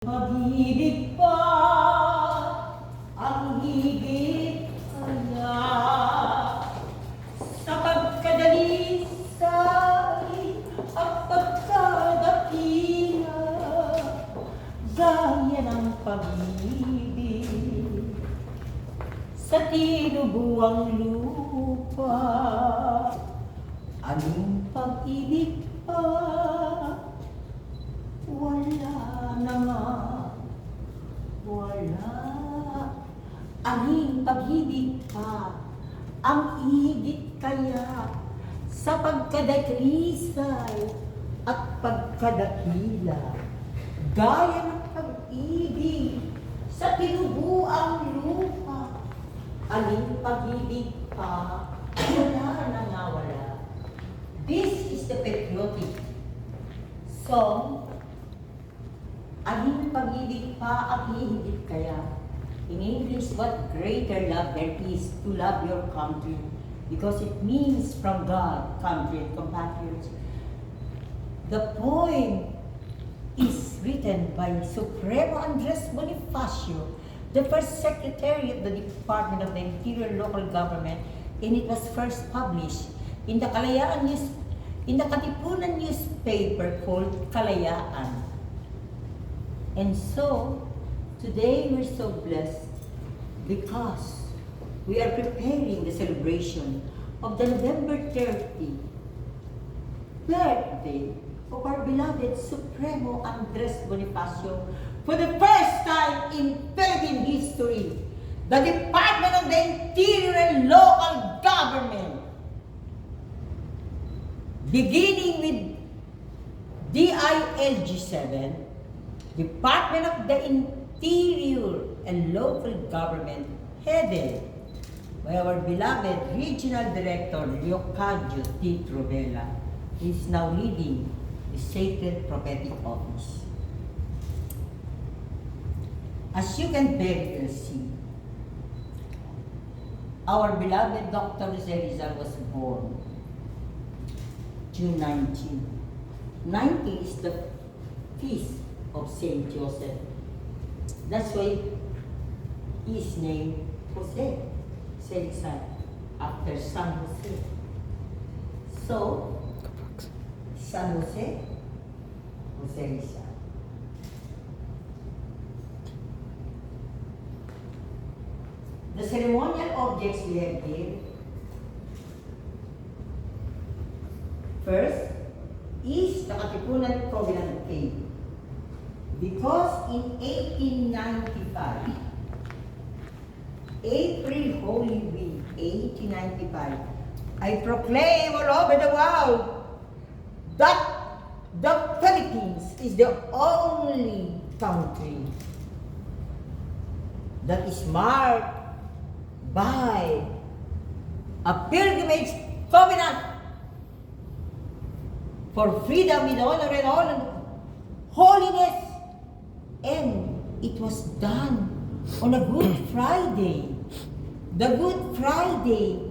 Pag-ibig pa ang higit kaya sa pagkadalisay at pagkadakila, gaya ng pag-ibig sa tinubuang lupa. Anong pag-ibig pa? Wala na nga, wala. Aning pag-ibig pa ang higit kaya sa pagkadakrisay at pagkadakila, gaya ng pag-ibig sa tinubuang lupa. Aning pag-ibig pa, wala na nga, wala. This is the patriotic song. Aning pag-ibig pa ang hihigit kaya. In English, what greater love there is to love your country, because it means from God, country and compatriots. The poem is written by Supremo Andres Bonifacio, the first Secretary of the Department of the Interior Local Government, and it was first published in the Katipunan newspaper called Kalayaan. And so, today we're so blessed because we are preparing the celebration of the November 30 birthday of our beloved Supremo Andres Bonifacio. For the first time in Philippine history, the Department of the Interior and Local Government, beginning with DILG-7, Department of the Interior and Local Government, headed by our beloved Regional Director Leocadio T. Trovella, is now leading the Sacred Prophetic Office. As you can very well see, our beloved Dr. Jose Rizal was born June 19. 90 is the feast of Saint Joseph. That's why his name Jose, Rizal, after San Jose. So, San Jose, Jose Rizal. The ceremonial objects we have here, first is the Katipunan Covenant Cave. Because in 1895, April Holy Week, 1895, I proclaim all over the world that the Philippines is the only country that is marked by a pilgrimage covenant for freedom with honor and holiness. And it was done on a Good Friday. The Good Friday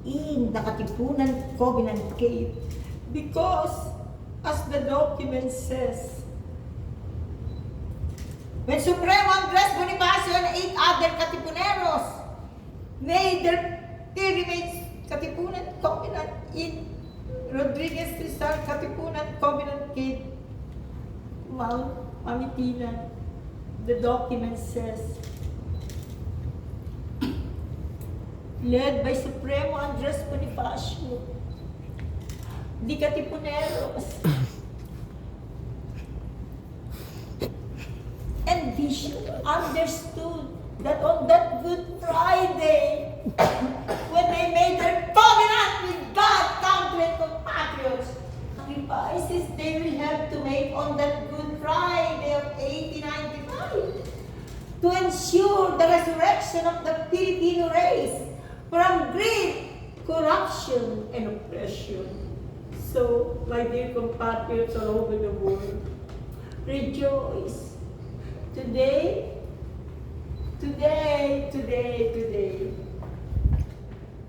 in the Katipunan Covenant Cave. Because, as the document says, when Supremo Andres Bonifacio and 8 other Katipuneros made their pilgrimage Katipunan Covenant in Rodriguez Rizal Katipunan Covenant Cave, Mount Pamitilan, the document says, led by Supremo Andres Bonifacio, the Katipuneros envisioned, understood that on that Good Friday, when they made their covenant with God, country, and compatriots, sacrifices they will have to make on that Good Friday of 1895 to ensure the resurrection of the Filipino race from greed, corruption, and oppression. So, my dear compatriots all over the world, rejoice. Today,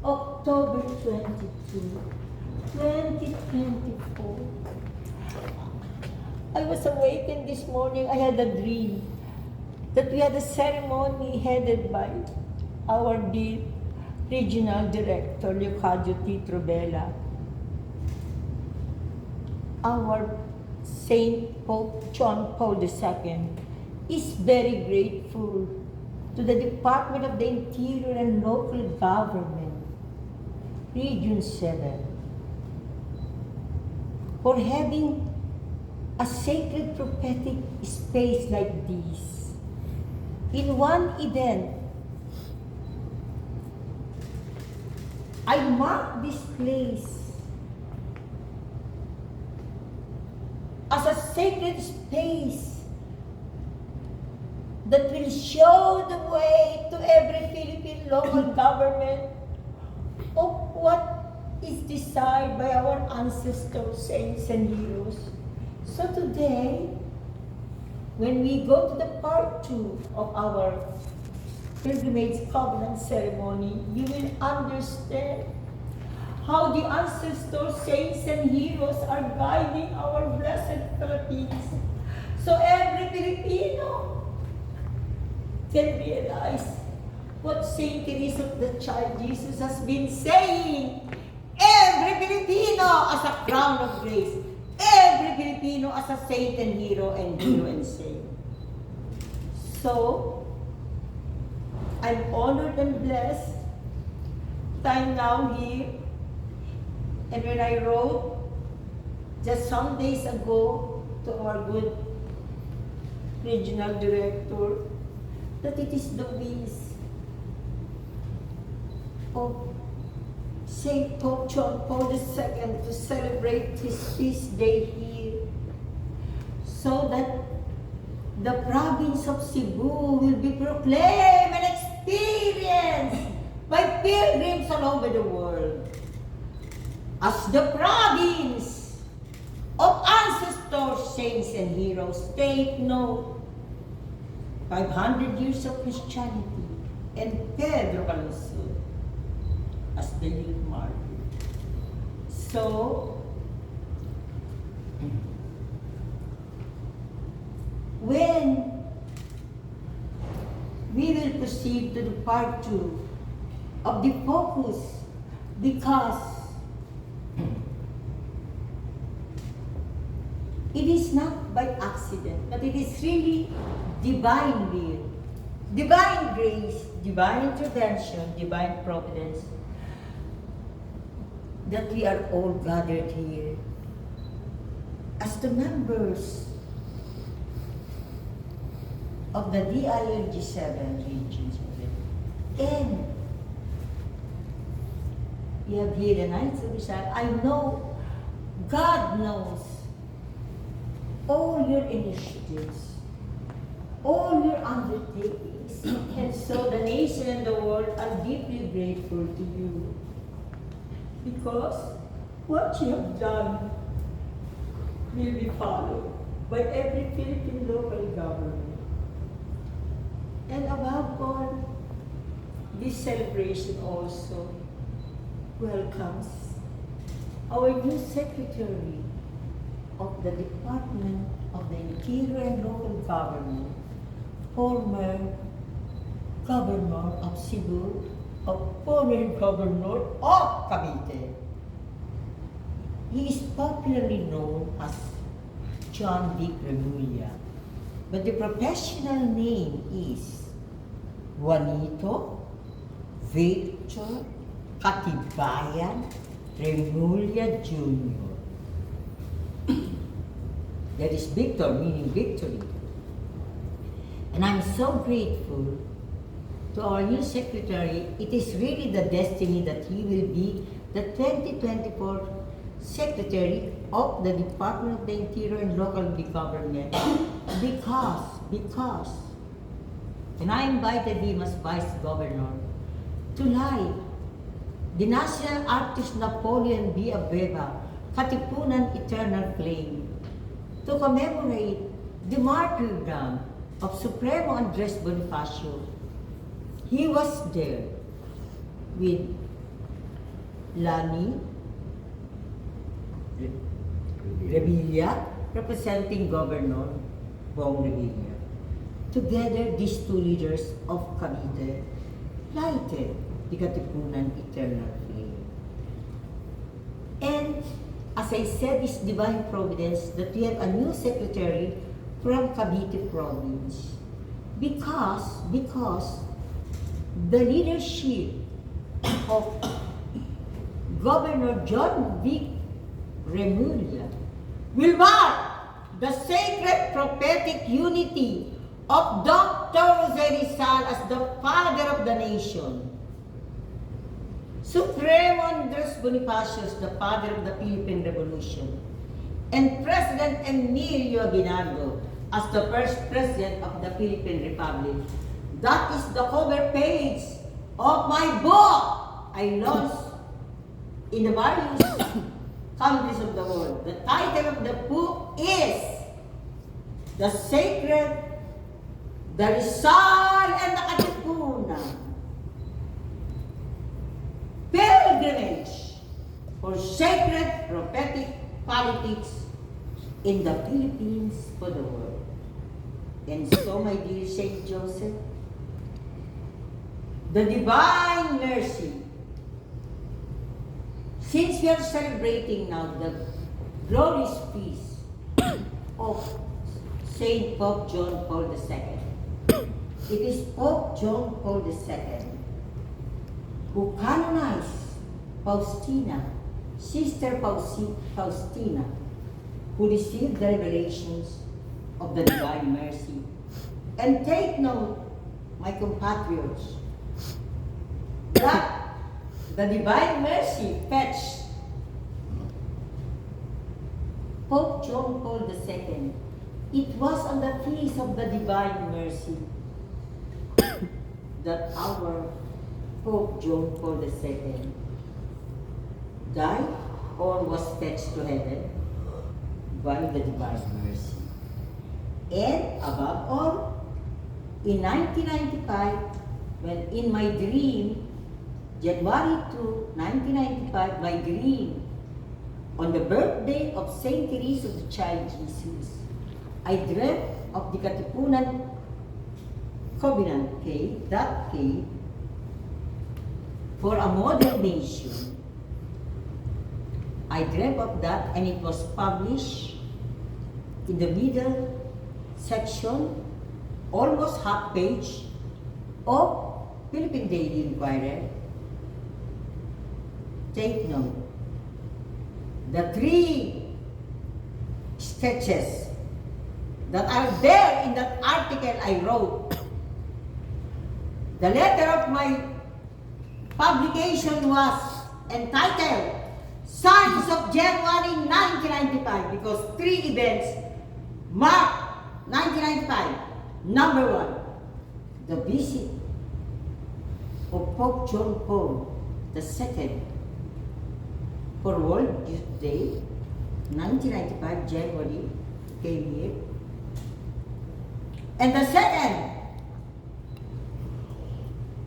October 22, 2024, I was awakened this morning, I had a dream that we had a ceremony headed by our dear Regional Director, Leocadio T. Trubella. Our Saint Pope John Paul II is very grateful to the Department of the Interior and Local Government, Region 7, for having a sacred prophetic space like this. In one event, I marked this place as a sacred space that will show the way to every Philippine local government of what is desired by our ancestors, saints, and heroes. So today, when we go to the part 2 of our pilgrimage covenant ceremony, you will understand how the ancestors, saints, and heroes are guiding our blessed Philippines. So every Filipino can realize what Saint Teresa of the Child Jesus has been saying. Every Filipino as a crown of grace. Every Filipino as a saint and hero and saint. So, I'm honored and blessed that I'm now here. And when I wrote just some days ago to our good regional director that it is the wish of Saint Pope John Paul II to celebrate his feast day here, so that the province of Cebu will be proclaimed and experienced by pilgrims all over the world as the province of ancestors, saints, and heroes. Take note, 500 years of Christianity and Pedro Calungsod as the youth martyr. So, when we will proceed to the part 2 of the focus, because it is not by accident, but it is really divine will, divine grace, divine intervention, divine providence, that we are all gathered here as the members of the DILG 7, Region 7. And you have here the Knights of Rizal. I know God knows all your initiatives, all your undertakings. And so the nation and the world are deeply grateful to you, because what you have done will be followed by every Philippine local government. And above all, this celebration also welcomes our new Secretary of the Department of the Interior and Local Government, former Governor of Cebu, former Governor of Cavite. He is popularly known as John Vic Remulla, but the professional name is Juanito Victor Katibayan Remulla Jr. That is Victor, meaning victory. And I'm so grateful to our new secretary. It is really the destiny that he will be the 2024 Secretary of the Department of the Interior and Local Government, because, and I invited him as Vice Governor to light the national artist Napoleon B. Abeba Katipunan Eternal Flame to commemorate the martyrdom of Supremo Andres Bonifacio. He was there with Lani Revilla, representing Governor Bong Revilla. Together, these two leaders of Cavite lighted the Katipunan eternal flame. And as I said, it's divine providence that we have a new secretary from Cavite province. Because the leadership of Governor John Vic Remulla will mark the sacred prophetic unity of Dr. Jose Rizal as the father of the nation. Supremo Andres Bonifacius, the father of the Philippine Revolution, and President Emilio Aguinaldo as the first president of the Philippine Republic. That is the cover page of my book I launched in the various countries of the world. The title of the book is The Sacred, the Rizal and the Katipunan Pilgrimage for Sacred Prophetic Politics in the Philippines for the world. And so, my dear Saint Joseph, the Divine Mercy, since we are celebrating now the glorious feast of Saint Pope John Paul II, it is Pope John Paul II who canonized Faustina, Sister Faustina, who received the revelations of the Divine Mercy. And take note, my compatriots, that the Divine Mercy fetched Pope John Paul II. It was on the feast of the Divine Mercy that our Pope John Paul II died or was fetched to heaven by the Divine Mercy. And above all, in 1995, when in my dream, January 2, 1995, my dream, on the birthday of Saint Teresa of the Child Jesus, I dreamt of the Katipunan Covenant Cave, that cave, for a modern nation. I dreamt of that, and it was published in the middle section, almost half page, of Philippine Daily Inquirer. Take note. The three sketches that are there in that article I wrote. The letter of my publication was entitled Signs of January 1995, because three events mark 1995. Number one, the visit of Pope John Paul II for World Youth Day, 1995, January, came here. And the second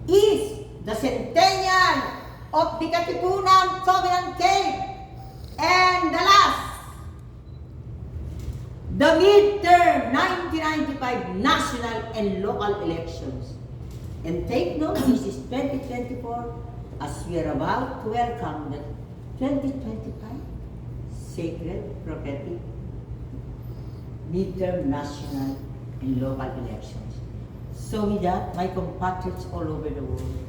is the centennial of the Katipunan Covenant Cave. And the last, the midterm 1995 national and local elections. And take note, this is 2024, as we are about to welcome the 2025 sacred prophetic midterm national and local elections. So with that, my compatriots all over the world,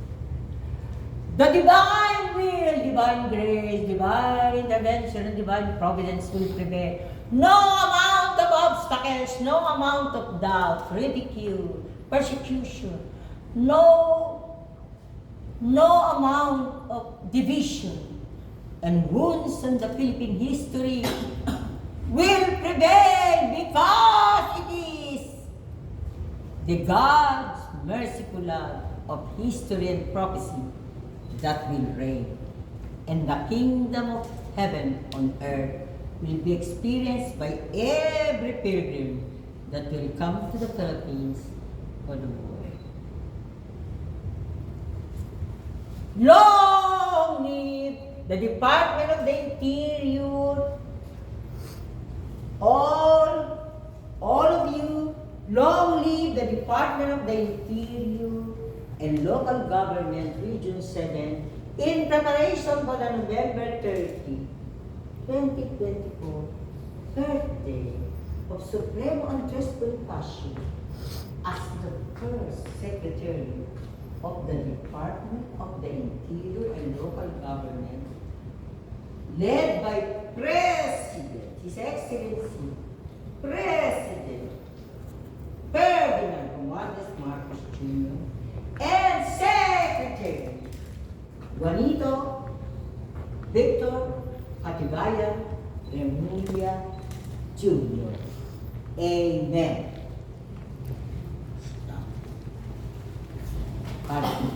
the divine will, divine grace, divine intervention, and divine providence will prevail. No amount of obstacles, no amount of doubt, ridicule, persecution, no amount of division and wounds in the Philippine history will prevail, because it is the God's merciful love of history and prophecy that will reign, and the kingdom of heaven on earth will be experienced by every pilgrim that will come to the Philippines for the world. Long live the Department of the Interior all of you, long live the Department of the Interior and Local Government Region 7 in preparation for the November 30, 2024 birthday of Supremo Andres Bonifacio as the first Secretary of the Department of the Interior and Local Government, led by President, His Excellency, President Ferdinand Romualdez Marcos Jr. and Secretary Juanito Victor Katibayan Remulla Jr. Amen.